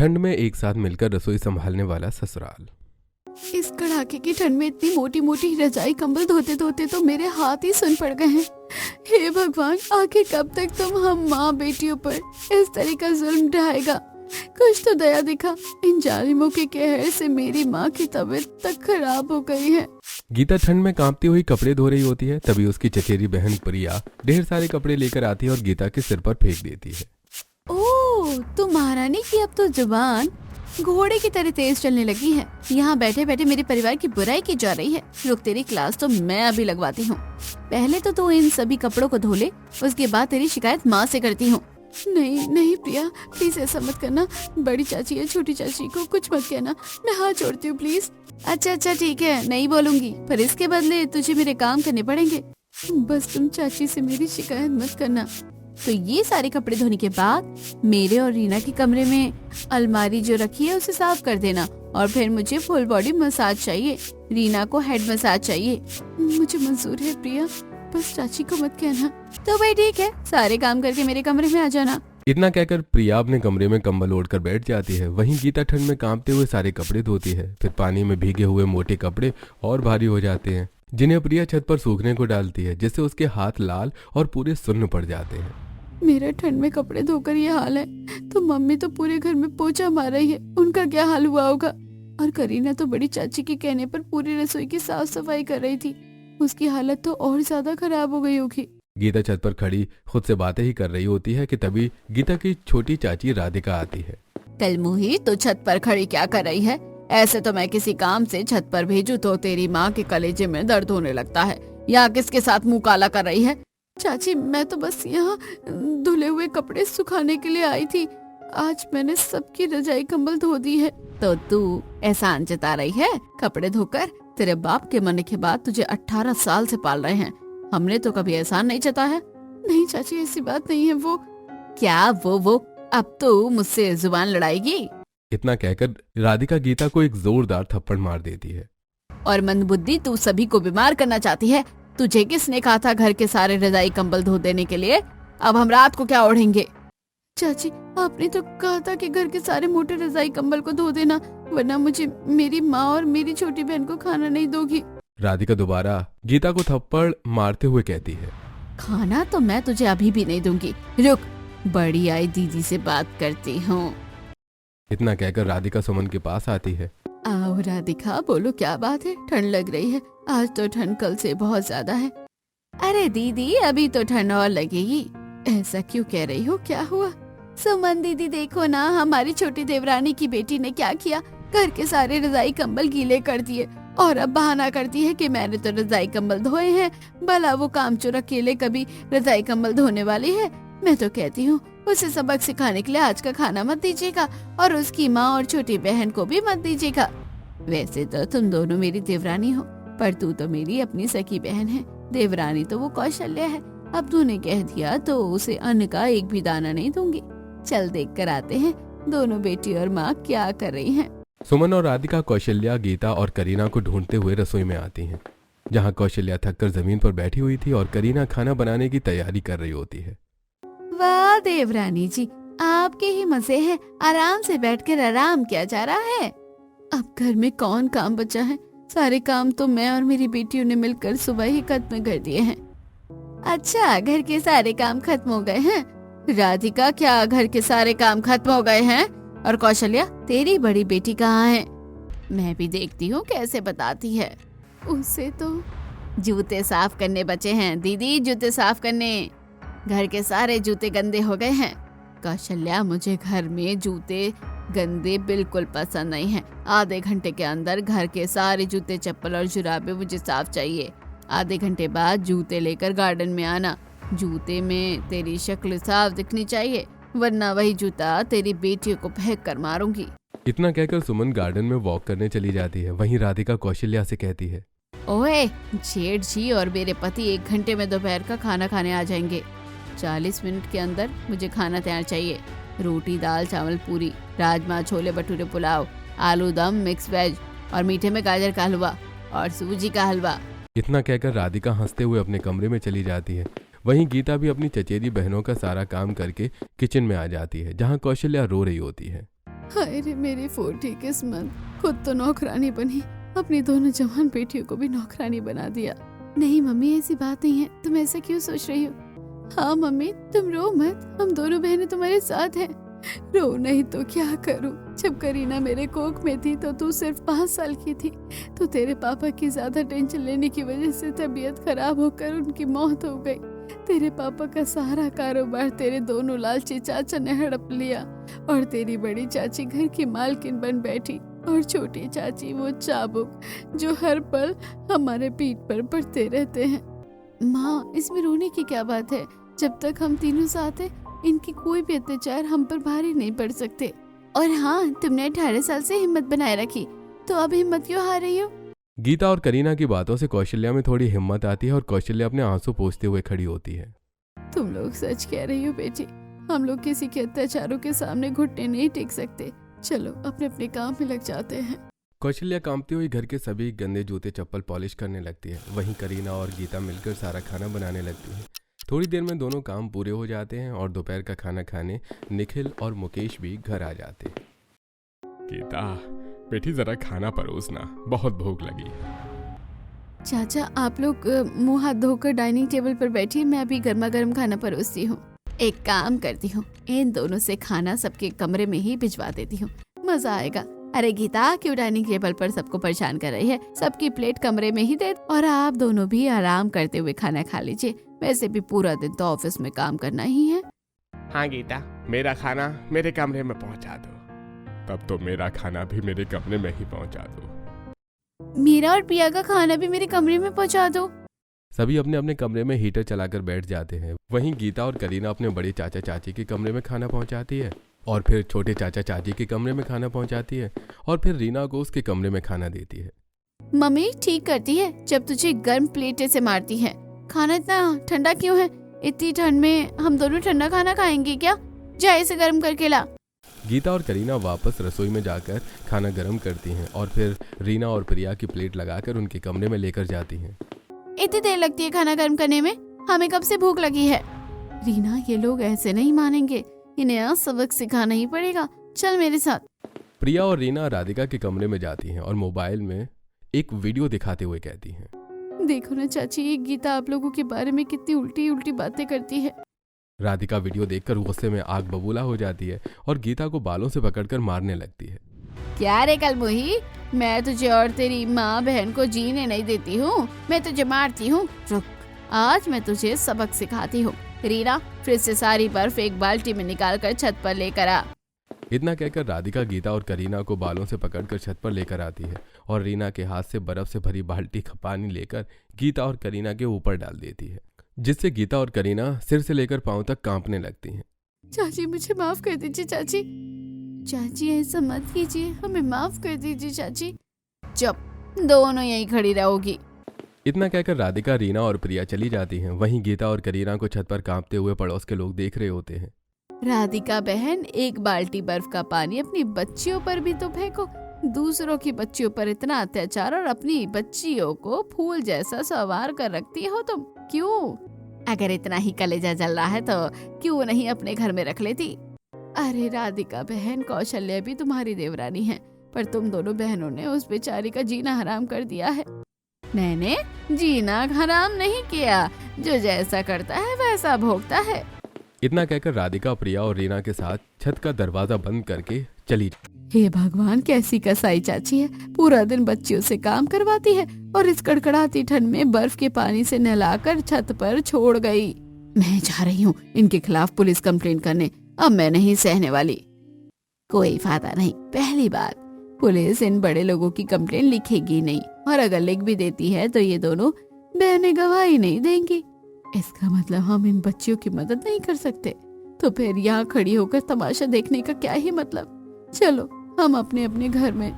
ठंड में एक साथ मिलकर रसोई संभालने वाला ससुराल। इस कड़ाके की ठंड में इतनी मोटी मोटी रजाई कंबल धोते धोते तो मेरे हाथ ही सुन पड़ गए हैं। हे भगवान, आखिर कब तक तुम हम माँ बेटियों पर इस तरह का जुल्म ढाएगा? कुछ तो दया दिखा। इन जालिमों के कहर से मेरी माँ की तबीयत तक खराब हो गई है। गीता ठंड में कांपती हुई कपड़े धो रही होती है। तभी उसकी चचेरी बहन प्रिया ढेर सारे कपड़े लेकर आती है और गीता के सिर पर फेंक देती है। ओह, तो महारानी की अब तो जुबान घोड़े की तरह तेज चलने लगी है। यहाँ बैठे बैठे मेरे परिवार की बुराई की जा रही है। रुक, तेरी क्लास तो मैं अभी लगवाती हूँ। पहले तो तू इन सभी कपड़ों को धो ले, उसके बाद तेरी शिकायत माँ से करती हूँ। नहीं नहीं प्रिया, प्लीज ऐसा मत करना। बड़ी चाची है, छोटी चाची को कुछ मत कहना, मैं हाथ जोड़ती हूँ प्लीज। अच्छा ठीक है, नहीं बोलूंगी, पर इसके बदले तुझे मेरे काम करने पड़ेंगे। बस तुम चाची से मेरी शिकायत मत करना। तो ये सारे कपड़े धोने के बाद मेरे और रीना के कमरे में अलमारी जो रखी है उसे साफ कर देना, और फिर मुझे फुल बॉडी मसाज चाहिए। रीना को हेड मसाज चाहिए। मुझे मंजूर है प्रिया, बस चाची को मत कहना। तो भाई ठीक है, सारे काम करके मेरे कमरे में आ जाना। इतना कहकर प्रिया अपने कमरे में कंबल ओढ़कर बैठ जाती है। वहीं गीता ठंड में कांपते हुए सारे कपड़े धोती है। फिर पानी में भीगे हुए मोटे कपड़े और भारी हो जाते हैं, जिन्हें प्रिया छत पर सूखने को डालती है, जिससे उसके हाथ लाल और पूरे सुन्न पड़ जाते हैं। मेरा ठंड में कपड़े धोकर ये हाल है, तो मम्मी तो पूरे घर में पोछा मार रही है, उनका क्या हाल हुआ होगा? और करीना तो बड़ी चाची के कहने पर पूरी रसोई की साफ सफाई कर रही थी, उसकी हालत तो और ज्यादा खराब हो गई होगी। गीता छत पर खड़ी खुद से बातें ही कर रही होती है कि तभी गीता की छोटी चाची राधिका आती है। कल मुही, तो छत पर खड़ी क्या कर रही है? ऐसे तो मैं किसी काम से छत पर भेजूं तो तेरी माँ के कलेजे में दर्द होने लगता है। यहाँ किसके साथ मुंह काला कर रही है? चाची, मैं तो बस यहाँ धुले हुए कपड़े सुखाने के लिए आई थी। आज मैंने सबकी रजाई कंबल धो दी है। तो तू एहसान जता रही है कपड़े धोकर? तेरे बाप के मरने के बाद तुझे 18 साल से पाल रहे हैं, हमने तो कभी एहसान नहीं जता है। नहीं चाची, ऐसी बात नहीं है। वो क्या वो अब तो मुझसे जुबान लड़ाएगी। इतना कहकर राधिका गीता को एक जोरदार थप्पड़ मार देती है। और मंदबुद्धि, तू सभी को बीमार करना चाहती है। तुझे किसने कहा था घर के सारे रजाई कंबल धो देने के लिए? अब हम रात को क्या ओढ़ेंगे? चाची, आपने तो कहा था कि घर के सारे मोटे रजाई कंबल को धो देना, वरना मुझे मेरी माँ और मेरी छोटी बहन को खाना नहीं दोगी। राधिका दोबारा गीता को थप्पड़ मारते हुए कहती है, खाना तो मैं तुझे अभी भी नहीं दूंगी। रुक, बड़ी आई दीदी से बात करती हूँ। इतना कहकर राधिका सुमन के पास आती है। आओ राधिका, बोलो क्या बात है? ठंड लग रही है, आज तो ठंड कल से बहुत ज्यादा है। अरे दीदी, अभी तो ठंड और लगेगी। ऐसा क्यों कह रही हो, क्या हुआ? सुमन दीदी, देखो ना, हमारी छोटी देवरानी की बेटी ने क्या किया, घर के सारे रजाई कंबल गीले कर दिए, और अब बहाना करती है कि मैंने तो रजाई कंबल धोए हैं। भला वो कामचोर अकेले कभी रजाई कंबल धोने वाली है? मैं तो कहती हूँ उसे सबक सिखाने के लिए आज का खाना मत दीजिएगा, और उसकी माँ और छोटी बहन को भी मत दीजिएगा। वैसे तो तुम दोनों मेरी देवरानी हो, पर तू तो मेरी अपनी सखी बहन है। देवरानी तो वो कौशल्या है। अब तूने कह दिया तो उसे अन्न का एक भी दाना नहीं दूंगी। चल देख कर आते हैं दोनों बेटी और माँ क्या कर रही हैं। सुमन और राधिका कौशल्या, गीता और करीना को ढूंढते हुए रसोई में आती हैं, जहां कौशल्या थककर जमीन पर बैठी हुई थी और करीना खाना बनाने की तैयारी कर रही होती है। वाह देवरानी जी, आपके ही मजे हैं, आराम से बैठकर आराम किया जा रहा है। अब घर में कौन काम बचा है? सारे काम तो मैं और मेरी बेटियों ने मिलकर सुबह ही खत्म कर दिए हैं। अच्छा, घर के सारे काम खत्म हो गए हैं? राधिका, क्या घर के सारे काम खत्म हो गए हैं? और कौशल्या, तेरी बड़ी बेटी कहाँ है? मैं भी देखती हूँ कैसे बताती है। उससे तो जूते साफ करने बचे हैं दीदी, जूते साफ करने। घर के सारे जूते गंदे हो गए हैं। कौशल्या, मुझे घर में जूते गंदे बिल्कुल पसंद नहीं है। आधे घंटे के अंदर घर के सारे जूते, चप्पल और जुराबे मुझे साफ चाहिए। आधे घंटे बाद जूते लेकर गार्डन में आना। जूते में तेरी शक्ल साफ दिखनी चाहिए, वरना वही जूता तेरी बेटियों को फेंक कर मारूंगी। इतना कहकर सुमन गार्डन में वॉक करने चली जाती है। वहीं राधिका कौशल्या से कहती है, ओए जेठ जी और मेरे पति 1 घंटे में दोपहर का खाना खाने आ जाएंगे। 40 मिनट के अंदर मुझे खाना तैयार चाहिए। रोटी, दाल, चावल, पूरी, राजमा, छोले भटूरे, पुलाव, आलू दम, मिक्स वेज, और मीठे में गाजर का हलवा और सूजी का हलवा। इतना कहकर राधिका हंसते हुए अपने कमरे में चली जाती है। वहीं गीता भी अपनी चचेरी बहनों का सारा काम करके किचन में आ जाती है, जहां कौशल्या रो रही होती है। हाय रे मेरी फूटी किस्मत, खुद तो नौकरानी बनी, अपनी दोनों जवान बेटियों को भी नौकरानी बना दिया। नहीं मम्मी, ऐसी बात नहीं है, तुम ऐसा क्यों सोच रही हो? हाँ मम्मी, तुम रो मत, हम दोनों बहनें तुम्हारे साथ हैं। रो नहीं तो क्या करूं? जब करीना मेरे कोख में थी तो तू सिर्फ 5 साल की थी, तो तेरे पापा की ज्यादा टेंशन लेने की वजह से तबीयत खराब होकर उनकी मौत हो गई। तेरे पापा का सारा कारोबार तेरे दोनों लालची चाचा ने हड़प लिया और तेरी बड़ी चाची घर की मालकिन बन बैठी और छोटी चाची वो चाबुक जो हर पल हमारे पीठ पर पड़ते रहते हैं। माँ, इसमें रोने की क्या बात है? जब तक हम तीनों साथ हैं, इनकी कोई भी अत्याचार हम पर भारी नहीं पड़ सकते। और हाँ, तुमने 18 साल से हिम्मत बनाए रखी, तो अब हिम्मत क्यों हार रही हो? गीता और करीना की बातों से कौशल्या में थोड़ी हिम्मत आती है और कौशल्या अपने आंसू पोंछते हुए खड़ी होती है। तुम लोग सच कह रही हो बेटी, हम लोग किसी के अत्याचारों के सामने घुटने नहीं टेक सकते। चलो अपने अपने काम में लग जाते हैं। कौशल्या कांपती हुई घर के सभी गंदे जूते चप्पल पॉलिश करने लगती है। वहीं करीना और गीता मिलकर सारा खाना बनाने लगती है। थोड़ी देर में दोनों काम पूरे हो जाते हैं और दोपहर का खाना खाने निखिल और मुकेश भी घर आ जाते हैं। गीता बेटी जरा खाना परोसना, बहुत भूख लगी। चाचा, आप लोग मुंह हाथ धोकर डाइनिंग टेबल पर बैठिए, मैं अभी गर्मा गर्म खाना परोसती हूँ। एक काम करती हूँ, इन दोनों से खाना सबके कमरे में ही भिजवा देती हूँ, मजा आएगा। अरे गीता, क्यों डाइनिंग टेबल पर सबको परेशान कर रही है? सबकी प्लेट कमरे में ही दे और आप दोनों भी आराम करते हुए खाना खा लीजिए। वैसे भी पूरा दिन तो ऑफिस में काम करना ही है। हाँ गीता, मेरा खाना मेरे कमरे में पहुंचा दो। तब तो मेरा खाना भी मेरे कमरे में ही पहुंचा दो। मेरा और प्रिया का खाना भी मेरे कमरे में पहुंचा दो। सभी अपने अपने कमरे में हीटर चलाकर बैठ जाते हैं। वहीं गीता और करीना अपने बड़े चाचा चाची के कमरे में खाना पहुंचाती है और फिर छोटे चाचा चाची के कमरे में खाना पहुंचाती है और फिर रीना को उसके कमरे में खाना देती है। मम्मी ठीक करती है, जब तुझे गर्म प्लेट से मारती है। खाना इतना ठंडा क्यों है? इतनी ठंड में हम दोनों ठंडा खाना खाएंगे क्या? जा इसे गर्म करके ला। गीता और करीना वापस रसोई में जाकर खाना गर्म करती हैं और फिर रीना और प्रिया की प्लेट लगाकर उनके कमरे में लेकर जाती हैं। इतनी देर लगती है खाना गर्म करने में? हमें कब से भूख लगी है। रीना, ये लोग ऐसे नहीं मानेंगे, इन्हें आज सबक सिखाना ही पड़ेगा। चल मेरे साथ। प्रिया और रीना राधिका के कमरे में जाती हैं और मोबाइल में एक वीडियो दिखाते हुए कहती हैं, देखो ना चाची, ये गीता आप लोगों के बारे में कितनी उल्टी उल्टी बातें करती है। राधिका वीडियो देखकर गुस्से में आग बबूला हो जाती है और गीता को बालों से पकड़कर मारने लगती है। क्या रे कलमुही, मैं तुझे और तेरी माँ बहन को जीने नहीं देती हूँ, मैं तुझे मारती हूँ। रुक, आज मैं तुझे सबक सिखाती हूँ। रीना, फ्रिज से सारी बर्फ एक बाल्टी में निकालकर छत पर लेकर आ। इतना कहकर राधिका गीता और करीना को बालों से पकड़कर छत पर लेकर आती है और रीना के हाथ से बर्फ से भरी बाल्टी पानी लेकर गीता और करीना के ऊपर डाल देती है, जिससे गीता और करीना सिर से लेकर पांव तक कांपने लगती हैं। चाची, मुझे माफ कर दीजिए चाची। चाची, ऐसा मत कीजिए, हमें माफ कर दीजिए चाची। चुप, दोनों यहीं खड़ी रहोगी। इतना कहकर राधिका, रीना और प्रिया चली जाती हैं। वहीं गीता और करीना को छत पर कांपते हुए पड़ोस के लोग देख रहे होते हैं। राधिका बहन, एक बाल्टी बर्फ का पानी अपनी बच्चियों पर भी तो फेंको। दूसरों की बच्चियों पर इतना अत्याचार और अपनी बच्चियों को फूल जैसा संवार कर रखती हो तुम, क्यों? अगर इतना ही कलेजा जल रहा है तो क्यों नहीं अपने घर में रख लेती? अरे राधिका बहन, कौशल्या भी तुम्हारी देवरानी है, पर तुम दोनों बहनों ने उस बेचारी का जीना हराम कर दिया है। मैंने जीना हराम नहीं किया, जो जैसा करता है वैसा भोगता है। इतना कहकर राधिका, प्रिया और रीना के साथ छत का दरवाजा बंद करके चली। हे भगवान, कैसी कसाई चाची है, पूरा दिन बच्चियों से काम करवाती है और इस कड़कड़ाती ठंड में बर्फ के पानी से नहलाकर छत पर छोड़ गई। मैं जा रही हूँ इनके खिलाफ पुलिस कंप्लेंट करने, अब मैं नहीं सहने वाली। कोई फायदा नहीं, पहली बात, पुलिस इन बड़े लोगों की कंप्लेंट लिखेगी नहीं, और अगर लिख भी देती है तो ये दोनों बहनें गवाही नहीं देंगी। इसका मतलब हम इन बच्चियों की मदद नहीं कर सकते, तो फिर यहाँ खड़ी होकर तमाशा देखने का क्या ही मतलब। चलो हम अपने अपने घर में।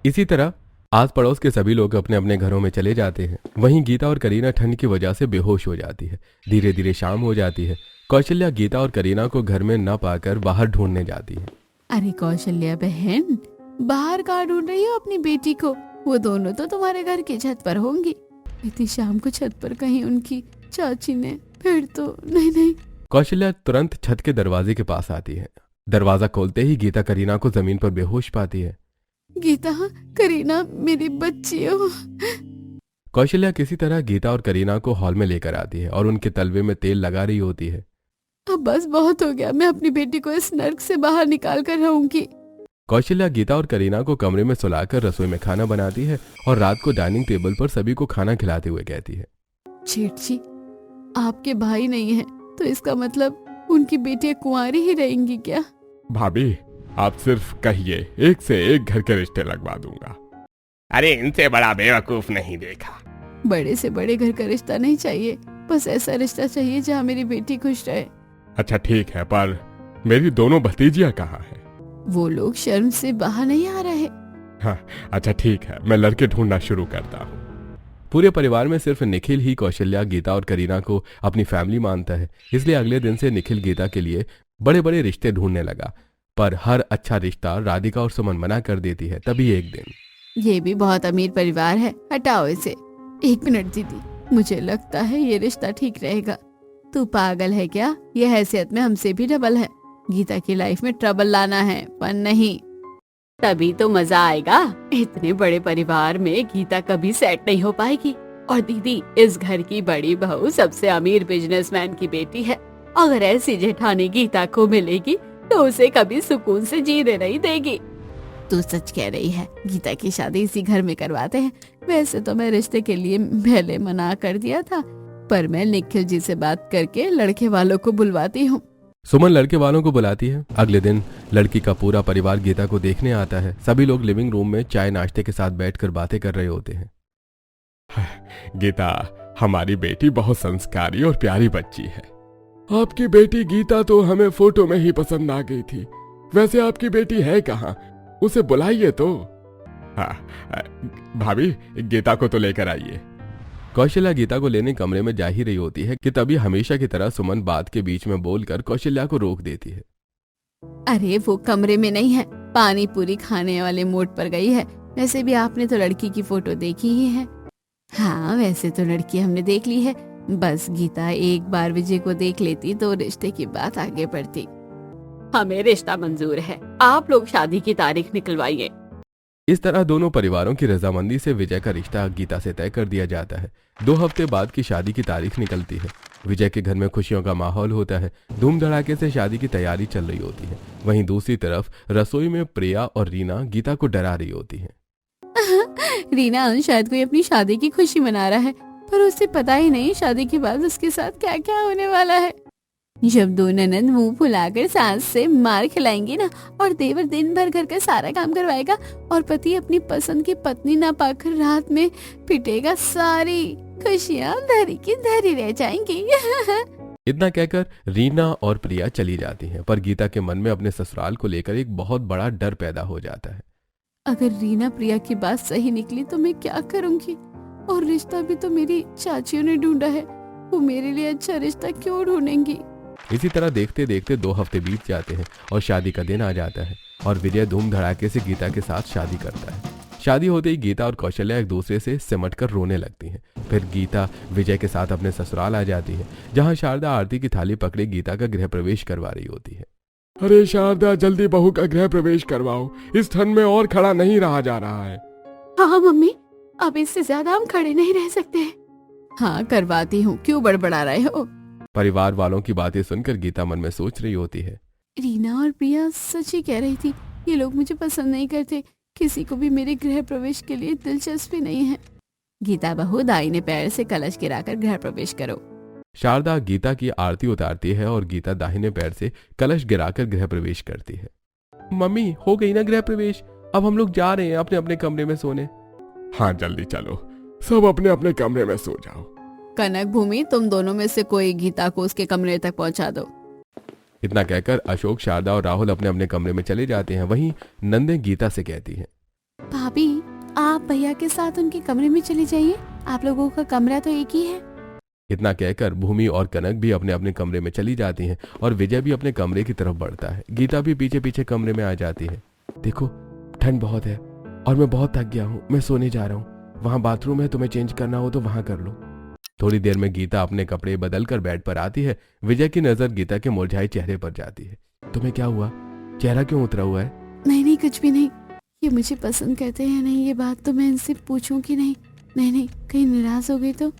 इसी तरह आस पड़ोस के सभी लोग अपने अपने घरों में चले जाते हैं। वहीं गीता और करीना ठंड की वजह से बेहोश हो जाती है। धीरे धीरे शाम हो जाती है। कौशल्या गीता और करीना को घर में न पाकर बाहर ढूंढने जाती है। अरे कौशल्या बहन, बाहर कहाँ ढूंढ रही हो अपनी बेटी को? वो दोनों तो तुम्हारे घर की छत पर होंगी। इतनी शाम को छत पर कहीं उनकी चाची ने, फिर तो नहीं। कौशल्या तुरंत छत के दरवाजे के पास आती है दरवाजा खोलते ही गीता करीना को जमीन पर बेहोश पाती है। गीता, करीना, मेरी बच्चियों। कौशल्या किसी तरह गीता और करीना को हॉल में लेकर आती है और उनके तलवे में तेल लगा रही होती है। अब बस बहुत हो गया, मैं अपनी बेटी को इस नर्क से बाहर निकाल कर रहूंगी। कौशल्या गीता और करीना को कमरे में सुलाकर रसोई में खाना बनाती है और रात को डाइनिंग टेबल पर सभी को खाना खिलाते हुए कहती है, जेठ जी, आपके भाई नहीं है तो इसका मतलब उनकी बेटियां कुंवारी ही रहेंगी क्या? भाभी, आप सिर्फ कहिए, एक से एक घर के रिश्ते लगवा दूंगा। अरे इनसे बड़ा बेवकूफ नहीं देखा। बड़े से बड़े घर का रिश्ता नहीं चाहिए, बस ऐसा रिश्ता चाहिए जहाँ मेरी बेटी खुश रहे। अच्छा ठीक है, पर मेरी दोनों भतीजियां कहाँ हैं? वो लोग शर्म से बाहर नहीं आ रहे। हाँ, अच्छा ठीक है, मैं लड़के ढूंढना शुरू करता हूँ। पूरे परिवार में सिर्फ निखिल ही कौशल्या, गीता और करीना को अपनी फैमिली मानता है, इसलिए अगले दिन से निखिल गीता के लिए बड़े बड़े रिश्ते ढूंढने लगा। पर हर अच्छा रिश्ता राधिका और सुमन मना कर देती है। तभी एक दिन, ये भी बहुत अमीर परिवार है, हटाओ इसे। 1 मिनट दीदी, मुझे लगता है ये रिश्ता ठीक रहेगा। तू पागल है क्या? ये हैसियत में हमसे भी डबल है। गीता की लाइफ में ट्रबल लाना है, पर नहीं। तभी तो मजा आएगा। इतने बड़े परिवार में गीता कभी सेट नहीं हो पाएगी। और दीदी, इस घर की बड़ी बहू सबसे अमीर बिजनेसमैन की बेटी है। अगर ऐसी जेठानी गीता को मिलेगी तो उसे कभी सुकून से जीने नहीं देगी। तू सच कह रही है, गीता की शादी इसी घर में करवाते हैं। वैसे तो मैं रिश्ते के लिए पहले मना कर दिया था, पर मैं निखिल जी से बात करके लड़के वालों को बुलवाती हूँ। सुमन लड़के वालों को बुलाती है। अगले दिन लड़की का पूरा परिवार गीता को देखने आता है। सभी लोग लिविंग रूम में चाय नाश्ते के साथ बैठकर बातें कर रहे होते हैं। गीता, हमारी बेटी बहुत संस्कारी और प्यारी बच्ची है। आपकी बेटी गीता तो हमें फोटो में ही पसंद आ गई थी। वैसे आपकी बेटी है कहाँ? उसे बुलाइए तो। हाँ भाभी, गीता को तो लेकर आइए। कौशल्या गीता को लेने कमरे में जा ही रही होती है कि तभी हमेशा की तरह सुमन बात के बीच में बोलकर कौशल्या को रोक देती है। अरे वो कमरे में नहीं है, पानी पूरी खाने वाले मोड पर गई है। वैसे भी आपने तो लड़की की फोटो देखी ही है। हाँ, वैसे तो लड़की हमने देख ली है। बस गीता एक बार विजय को देख लेती तो रिश्ते की बात आगे बढ़ती। हमें रिश्ता मंजूर है, आप लोग शादी की तारीख निकलवाइए। इस तरह दोनों परिवारों की रजामंदी से विजय का रिश्ता गीता से तय कर दिया जाता है। 2 हफ्ते बाद की शादी की तारीख निकलती है। विजय के घर में खुशियों का माहौल होता है। धूम धड़ाके से शादी की तैयारी चल रही होती है। वहीं दूसरी तरफ रसोई में प्रिया और रीना गीता को डरा रही होती है। रीना शायद कोई अपनी शादी की खुशी मना रहा है, पर उसे पता ही नहीं शादी के बाद उसके साथ क्या क्या होने वाला है। जब 2 ननद मुंह फुलाकर सास से मार खिलाएंगी ना, और देवर दिन भर घर का सारा काम करवाएगा, और पति अपनी पसंद की पत्नी ना पाकर रात में पिटेगा, सारी खुशियां धरी की धरी रह जाएंगी। इतना कहकर रीना और प्रिया चली जाती हैं, पर गीता के मन में अपने ससुराल को लेकर एक बहुत बड़ा डर पैदा हो जाता है। अगर रीना प्रिया की बात सही निकली तो मैं क्या करूंगी? और रिश्ता भी तो मेरी चाचियों ने ढूंढा है, वो मेरे लिए अच्छा रिश्ता क्यों ढूंढेंगी? इसी तरह देखते देखते 2 हफ्ते बीत जाते हैं और शादी का दिन आ जाता है और विजय धूम धड़ाके से गीता के साथ शादी करता है। शादी होते ही गीता और कौशल्या एक दूसरे से सिमट कर रोने लगती हैं। फिर गीता विजय के साथ अपने ससुराल आ जाती है, जहां शारदा आरती की थाली पकड़े गीता का गृह प्रवेश करवा रही होती है। अरे शारदा, जल्दी बहू का गृह प्रवेश करवाओ, इस ठंड में और खड़ा नहीं रहा जा रहा है। हाँ मम्मी, अब इससे ज्यादा हम खड़े नहीं रह सकते। हाँ करवाती हूँ, क्यों बड़बड़ा रहे हो? परिवार वालों की बातें सुनकर गीता मन में सोच रही होती है, रीना और प्रिया सच ही कह रही थी, ये लोग मुझे पसंद नहीं करते, किसी को भी मेरे गृह प्रवेश के लिए दिलचस्पी नहीं है। गीता बहू, दाहिने पैर से कलश गिराकर गृह प्रवेश करो। शारदा गीता की आरती उतारती है और गीता दाहिने पैर से कलश गिराकर गृह प्रवेश करती है। मम्मी, हो गई ना गृह प्रवेश, अब हम लोग जा रहे हैं अपने अपने कमरे में सोने। हाँ जल्दी चलो, सब अपने अपने कमरे में सो जाओ। कनक, भूमि, तुम दोनों में से कोई गीता को उसके कमरे तक पहुंचा दो। इतना कहकर अशोक, शारदा और राहुल अपने अपने कमरे में चले जाते हैं। वहीं नंदे गीता से कहती है, भाभी आप भैया के साथ उनके कमरे में चली जाइए, आप लोगों का कमरा तो एक ही है। इतना कहकर भूमि और कनक भी अपने अपने कमरे में चली जाती हैं और विजय भी अपने कमरे की तरफ बढ़ता है। गीता भी पीछे पीछे कमरे में आ जाती है। देखो ठंड बहुत है और मैं बहुत थक गया हूँ, मैं सोने जा रहा हूँ, वहाँ बाथरूम है, तुम्हें चेंज करना हो तो वहाँ कर लो। थोड़ी देर में गीता अपने कपड़े बदल कर बेड पर आती है। विजय की नजर गीता के मुरझाए चेहरे पर जाती है। तुम्हें क्या हुआ? चेहरा क्यों उतरा हुआ है? नहीं नहीं, कुछ भी नहीं। ये मुझे पसंद करते हैं नहीं, ये बात तो मैं इनसे पूछूं कि नहीं? नहीं नहीं, कहीं नाराज हो गई तो?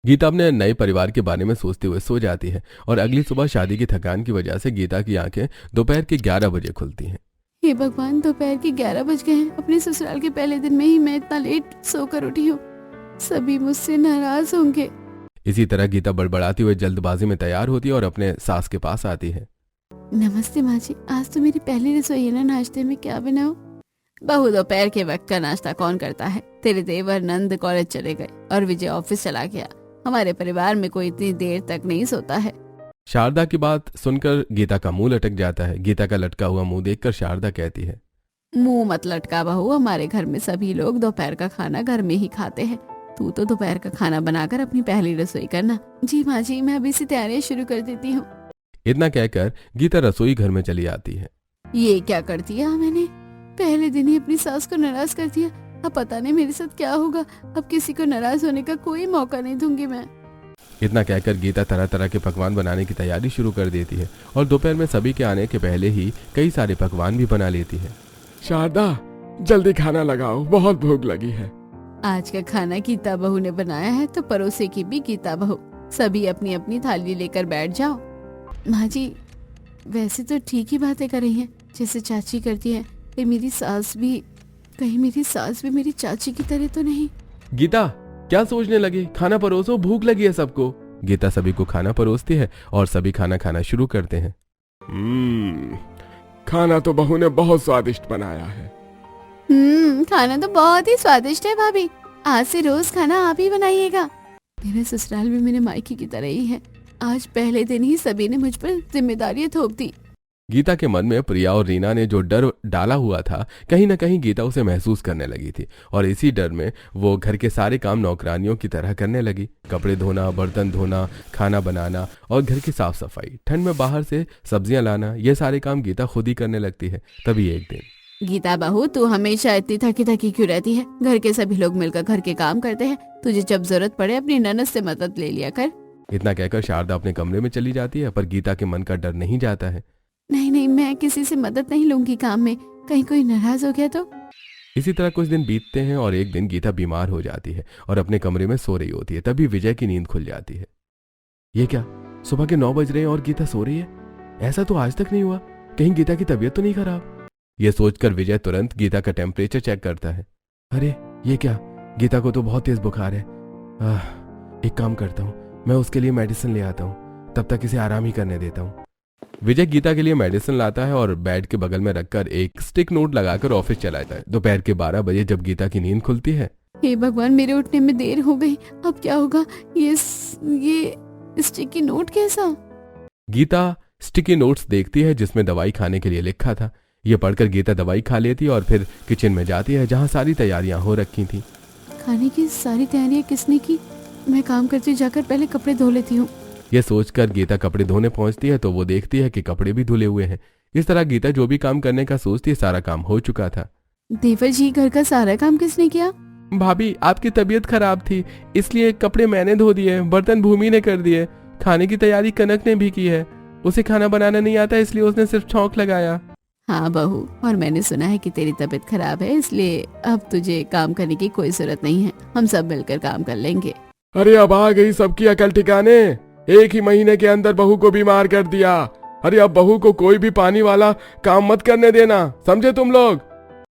गीता अपने नए परिवार के बारे में सोचते हुए सो जाती है और अगली सुबह शादी की थकान की वजह से गीता की आंखें दोपहर के 11 बजे खुलती हैं। हे भगवान, दोपहर के 11 बज गए हैं। अपने ससुराल के पहले दिन में ही मैं इतना लेट सोकर उठी हूँ। सभी मुझसे नाराज होंगे। इसी तरह गीता बड़बड़ाती हुए जल्दबाजी में तैयार होती है और अपने सास के पास आती है। नमस्ते माँ जी, आज तो मेरी पहली रसोई है ना, नाश्ते में क्या बनाऊं? बहू, दोपहर के वक्त का नाश्ता कौन करता है? तेरे देवर नंद कॉलेज चले गए और विजय ऑफिस चला गया। हमारे परिवार में कोई इतनी देर तक नहीं सोता है। शारदा की बात सुनकर गीता का मुंह लटक जाता है। गीता का लटका हुआ मुंह देखकर शारदा कहती है, मुंह मत लटका बहू, हमारे घर में सभी लोग दोपहर का खाना घर में ही खाते हैं। तू तो दोपहर का खाना बनाकर अपनी पहली रसोई करना। जी माँ जी, मैं अभी से तैयारियां शुरू कर देती हूँ। इतना कहकर गीता रसोई घर में चली आती है। ये क्या कर दिया मैंने? पहले दिन ही अपनी सास को नाराज कर दिया। अब पता नहीं मेरे साथ क्या होगा। अब किसी को नाराज होने का कोई मौका नहीं दूंगी मैं। इतना कहकर गीता तरह तरह के पकवान बनाने की तैयारी शुरू कर देती है और दोपहर में सभी के आने के पहले ही कई सारे पकवान भी बना लेती है। शारदा, जल्दी खाना लगाओ, बहुत भूख लगी है। आज का खाना गीता बहू ने बनाया है तो परोसे की भी गीता बहू। सभी अपनी अपनी थाली लेकर बैठ जाओ। माँ जी, वैसे तो ठीक ही बातें कर रही हैं, जैसे चाची करती हैं। कहीं मेरी सास भी मेरी चाची की तरह तो नहीं? गीता, क्या सोचने लगी? खाना परोसो, भूख लगी है सबको। गीता सभी को खाना परोसती है और सभी खाना खाना शुरू करते हैं। खाना तो बहू ने बहुत स्वादिष्ट बनाया है। खाना तो बहुत ही स्वादिष्ट है भाभी। आज से रोज खाना आप ही बनाइएगा। मेरा ससुराल भी मेरे मायके की तरह ही है। आज पहले दिन ही सभी ने मुझ पर जिम्मेदारियां थोप दी। गीता के मन में प्रिया और रीना ने जो डर डाला हुआ था, कहीं न कहीं गीता उसे महसूस करने लगी थी और इसी डर में वो घर के सारे काम नौकरानियों की तरह करने लगी। कपड़े धोना, बर्तन धोना, खाना बनाना और घर की साफ सफाई, ठंड में बाहर से सब्जियां लाना, ये सारे काम गीता खुद ही करने लगती है। तभी एक दिन, गीता बहू, तू हमेशा इतनी थकी थकी क्यों रहती है? घर के सभी लोग मिलकर घर के काम करते हैं। तुझे जब जरूरत पड़े अपनी ननद से मदद ले लिया कर। इतना कहकर शारदा अपने कमरे में चली जाती है, पर गीता के मन का डर नहीं जाता है। नहीं नहीं, मैं किसी से मदद नहीं लूंगी काम में। कहीं कोई नाराज हो गया तो? इसी तरह कुछ दिन बीतते हैं और एक दिन गीता बीमार हो जाती है और अपने कमरे में सो रही होती है। तभी विजय की नींद खुल जाती है। ये क्या, सुबह के 9 बज रहे हैं और गीता सो रही है? ऐसा तो आज तक नहीं हुआ। कहीं गीता की तबीयत तो नहीं खराब? ये सोचकर विजय तुरंत गीता का टेम्परेचर चेक करता है। अरे ये क्या, गीता को तो बहुत तेज बुखार है। एक काम करता हूँ, मैं उसके लिए मेडिसिन ले आता हूँ, तब तक इसे आराम ही करने देता हूँ। विजय गीता के लिए मेडिसिन लाता है और बेड के बगल में रखकर एक स्टिक नोट लगाकर ऑफिस चला जाता है। दोपहर के 12 बजे जब गीता की नींद खुलती है, हे भगवान, मेरे उठने में देर हो गई। अब क्या होगा? ये स्टिकी नोट कैसा? गीता स्टिकी नोट्स देखती है जिसमें दवाई खाने के लिए लिखा था। ये पढ़कर गीता दवाई खा लेती है और फिर किचन में जाती है जहाँ सारी तैयारियां हो रखी थी। खाने की सारी तैयारियां किसने की? मैं काम करती जाकर पहले कपड़े धो लेती हूँ। ये सोचकर गीता कपड़े धोने पहुंचती है तो वो देखती है कि कपड़े भी धुले हुए हैं। इस तरह गीता जो भी काम करने का सोचती है, सारा काम हो चुका था। देवर जी, घर का सारा काम किसने किया? भाभी, आपकी तबीयत खराब थी इसलिए कपड़े मैंने धो दिए, बर्तन भूमि ने कर दिए, खाने की तैयारी कनक ने भी की है। उसे खाना बनाना नहीं आता इसलिए उसने सिर्फ छौंक लगाया। हाँ बहू, और मैंने सुना है कि तेरी तबीयत खराब है, इसलिए अब तुझे काम करने की कोई जरूरत नहीं है। हम सब मिलकर काम कर लेंगे। अरे अब आ गई सबकी अकल ठिकाने। एक ही महीने के अंदर बहू को बीमार कर दिया। अरे अब बहू को कोई भी पानी वाला काम मत करने देना, समझे तुम लोग?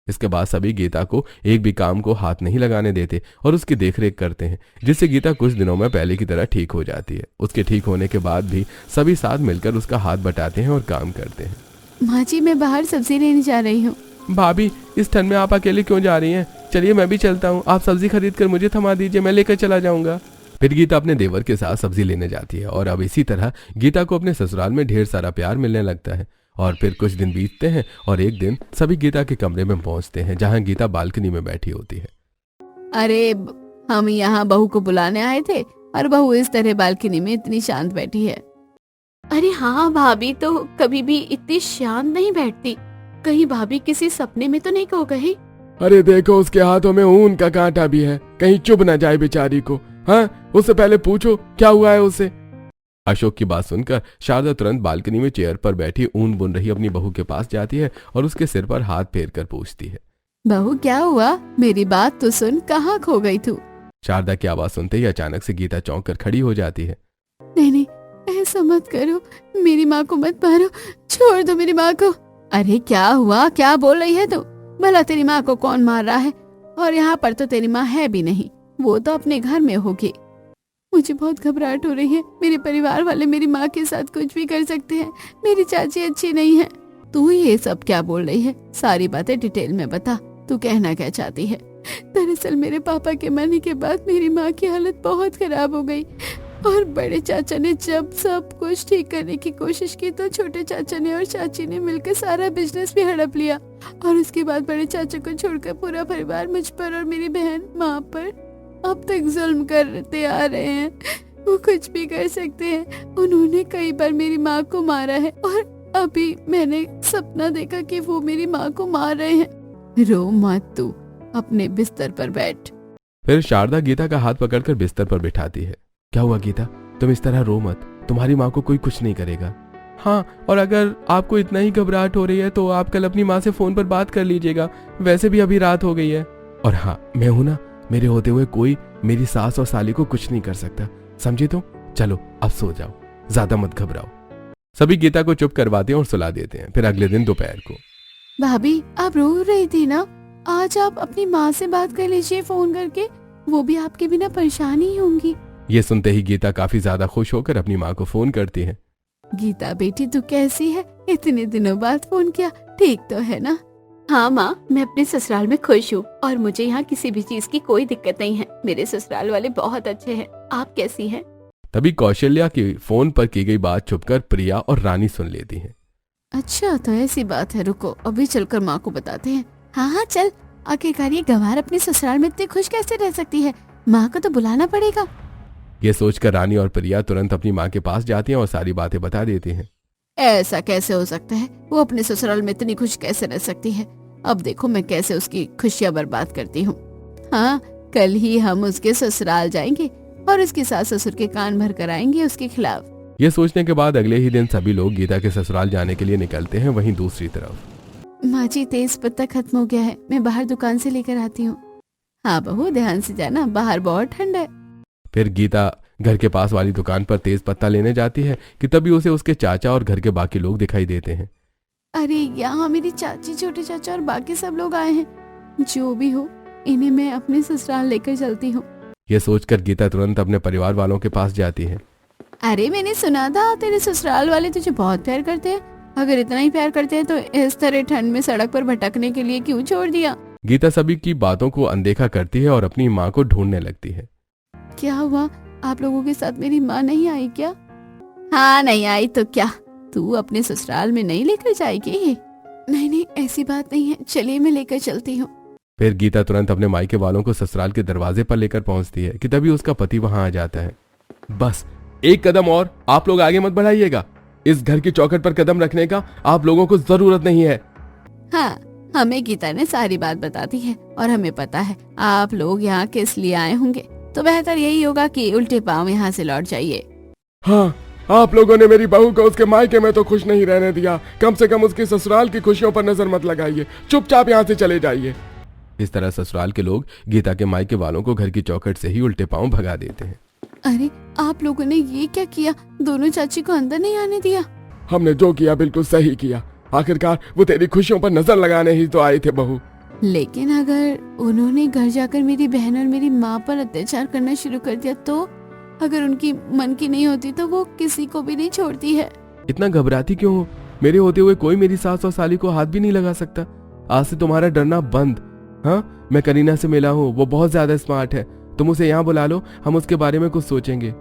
इसके बाद सभी गीता को एक भी काम को हाथ नहीं लगाने देते और उसकी देखरेख करते हैं, जिससे गीता कुछ दिनों में पहले की तरह ठीक हो जाती है। उसके ठीक होने के बाद भी सभी साथ मिलकर उसका हाथ बटाते हैं और काम करते हैं। माँ जी, मैं बाहर सब्जी लेने जा रही हूँ। भाभी, इस ठंड में आप अकेले क्यों जा रही हैं? चलिए मैं भी चलता हूँ, आप सब्जी खरीद कर मुझे थमा दीजिए, मैं लेकर चला जाऊंगा। फिर गीता अपने देवर के साथ सब्जी लेने जाती है और अब इसी तरह गीता को अपने ससुराल में ढेर सारा प्यार मिलने लगता है। और फिर कुछ दिन बीतते हैं और एक दिन सभी गीता के कमरे में पहुंचते हैं जहां गीता बालकनी में बैठी होती है। अरे हम यहाँ बहू को बुलाने आए थे और बहू इस तरह बालकनी में इतनी शांत बैठी है। अरे हाँ, भाभी तो कभी भी इतनी शांत नहीं बैठती। कहीं भाभी किसी सपने में तो नहीं खो गई? अरे देखो, उसके हाथों में ऊन का कांटा भी है, कहीं चुभ ना जाए बेचारी को। हाँ, उससे पहले पूछो क्या हुआ है उसे। अशोक की बात सुनकर शारदा तुरंत बालकनी में चेयर पर बैठी ऊन बुन रही अपनी बहू के पास जाती है और उसके सिर पर हाथ फेर कर पूछती है, बहू क्या हुआ? मेरी बात तो सुन, कहाँ खो गई तू? शारदा की आवाज सुनते ही अचानक से गीता चौंक कर खड़ी हो जाती है। नहीं नहीं, ऐसा मत करो, मेरी माँ को मत मारो, छोड़ दो मेरी माँ को। अरे क्या हुआ, क्या बोल रही है तू? भला तेरी माँ को कौन मार रहा है? और यहाँ पर तो तेरी माँ है भी नहीं, वो तो अपने घर में होगी। मुझे बहुत घबराहट हो रही है, मेरे परिवार वाले मेरी माँ के साथ कुछ भी कर सकते हैं, मेरी चाची अच्छी नहीं है। तू ये सब क्या बोल रही है? सारी बातें डिटेल में बता, तू कहना क्या चाहती है? दरअसल मेरे पापा के मरने के बाद मेरी माँ की हालत बहुत खराब हो गई और बड़े चाचा ने जब सब कुछ ठीक करने की कोशिश की तो छोटे चाचा ने और चाची ने मिलकर सारा बिजनेस भी हड़प लिया और उसके बाद बड़े चाचा को छोड़कर पूरा परिवार मुझ पर और मेरी बहन माँ पर अब तक जुल्म करते आ रहे हैं। वो कुछ भी कर सकते हैं। उन्होंने कई बार मेरी माँ को मारा है और अभी मैंने सपना देखा कि वो मेरी माँ को मार रहे हैं। रो मत तू, अपने बिस्तर पर बैठ। फिर शारदा गीता का हाथ पकड़कर बिस्तर पर बिठाती है। क्या हुआ गीता, तुम इस तरह रो मत, तुम्हारी माँ को कोई कुछ नहीं करेगा। हाँ, और अगर आपको इतना ही घबराहट हो रही है तो आप कल अपनी माँ से फोन पर बात कर लीजिएगा, वैसे भी अभी रात हो गई है। और हाँ, मैं हूं ना, मेरे होते हुए कोई मेरी सास और साली को कुछ नहीं कर सकता, समझे? तो चलो अब सो जाओ, ज्यादा मत घबराओ। सभी गीता को चुप करवाते हैं और सुला देते हैं। फिर अगले दिन दोपहर को, भाभी आप रो रही थी ना, आज आप अपनी माँ से बात कर लीजिए फोन करके, वो भी आपके बिना परेशान ही होंगी। ये सुनते ही गीता काफी ज्यादा खुश होकर अपनी माँ को फोन करती है। गीता बेटी तू कैसी है? इतने दिनों बाद फोन किया, ठीक तो है ना? हाँ माँ, मैं अपने ससुराल में खुश हूँ और मुझे यहाँ किसी भी चीज की कोई दिक्कत नहीं है। मेरे ससुराल वाले बहुत अच्छे हैं। आप कैसी हैं? तभी कौशल्या की फोन पर की गई बात छुपकर प्रिया और रानी सुन लेती हैं। अच्छा तो ऐसी बात है, रुको अभी चलकर माँ को बताते हैं। हाँ हाँ चल, आखिरकार ये गंवार अपने ससुराल में इतनी खुश कैसे रह सकती है? माँ को तो बुलाना पड़ेगा। ये सोचकर रानी और प्रिया तुरंत अपनी माँ के पास जाती हैं और सारी बातें बता देती हैं। ऐसा कैसे हो सकता है? वो अपने ससुराल में इतनी खुश कैसे रह सकती है? अब देखो मैं कैसे उसकी खुशियाँ बर्बाद करती हूँ। हाँ, कल ही हम उसके ससुराल जाएंगे और उसकी सास ससुर के कान भर कर आएंगे उसके खिलाफ। ये सोचने के बाद अगले ही दिन सभी लोग गीता के ससुराल जाने के लिए निकलते हैं। वहीं दूसरी तरफ, माँ जी तेज पत्ता खत्म हो गया है, मैं बाहर दुकान से लेकर आती हूँ। हाँ बहू ध्यान से जाना, बाहर बहुत ठंड है। फिर गीता घर के पास वाली दुकान पर तेज पत्ता लेने जाती है कि तभी उसे उसके चाचा और घर के बाकी लोग दिखाई देते हैं। अरे यहाँ मेरी चाची, छोटे चाचा और बाकी सब लोग आए हैं। जो भी हो, इन्हें मैं अपने ससुराल लेकर चलती हूँ। ये सोचकर गीता तुरंत अपने परिवार वालों के पास जाती है। अरे मैंने सुना था तेरे ससुराल वाले तुझे बहुत प्यार करते हैं। अगर इतना ही प्यार करते हैं तो इस तरह ठंड में सड़क पर भटकने के लिए क्यों छोड़ दिया? गीता सभी की बातों को अनदेखा करती है और अपनी माँ को ढूंढने लगती है। क्या हुआ, आप लोगों के साथ मेरी माँ नहीं आई क्या? हाँ नहीं आई तो क्या, तू अपने ससुराल में नहीं लेकर जाएगी? नहीं नहीं ऐसी बात नहीं है, चलिए मैं लेकर चलती हूँ। फिर गीता तुरंत अपने मायके वालों को ससुराल के दरवाजे पर लेकर पहुंचती है कि तभी उसका पति वहां आ जाता है। बस एक कदम और, आप लोग आगे मत बढ़ाइएगा। इस घर की चौखट पर कदम रखने का आप लोगों को जरूरत नहीं है। हाँ, हमें गीता ने सारी बात बता दी है और हमें पता है आप लोग यहाँ किस लिए आए होंगे, तो बेहतर यही होगा कि उल्टे पांव यहाँ से लौट जाइए। हाँ, आप लोगों ने मेरी बहू को उसके मायके में तो खुश नहीं रहने दिया, कम से कम उसकी ससुराल की खुशियों पर नजर मत लगाइए, चुपचाप यहाँ से चले जाइए। इस तरह ससुराल के लोग गीता के मायके वालों को घर की चौखट से ही उल्टे पांव भगा देते हैं। अरे आप लोगों ने ये क्या किया? दोनों चाची को अंदर नहीं आने दिया? हमने जो किया बिल्कुल सही किया, आखिरकार वो तेरी खुशियों पर नजर लगाने ही तो आए थे बहू। लेकिन अगर उन्होंने घर जाकर मेरी बहन और मेरी माँ पर अत्याचार करना शुरू कर दिया तो? अगर उनकी मन की नहीं होती तो वो किसी को भी नहीं छोड़ती है। इतना घबराती क्यों हो? मेरे होते हुए कोई मेरी सास और साली को हाथ भी नहीं लगा सकता। आज से तुम्हारा डरना बंद। हाँ, मैं करीना से मिला हूँ, वो बहुत ज्यादा स्मार्ट है, तुम उसे यहाँ बुला लो, हम उसके बारे में कुछ सोचेंगे।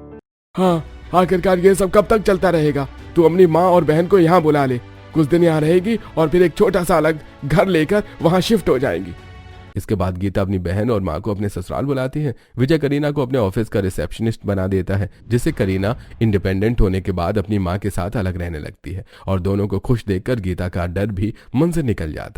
हाँ, आखिरकार ये सब कब तक चलता रहेगा? तू अपनी माँ और बहन को यहाँ बुला ले, कुछ दिन यहाँ रहेगी और फिर एक छोटा सा अलग घर लेकर वहाँ शिफ्ट हो जाएंगी। इसके बाद गीता अपनी बहन और माँ को अपने ससुराल बुलाती है। विजय करीना को अपने ऑफिस का रिसेप्शनिस्ट बना देता है, जिससे करीना इंडिपेंडेंट होने के बाद अपनी माँ के साथ अलग रहने लगती है और दोनों को खुश देखकर गीता का डर भी मन से निकल जाता है।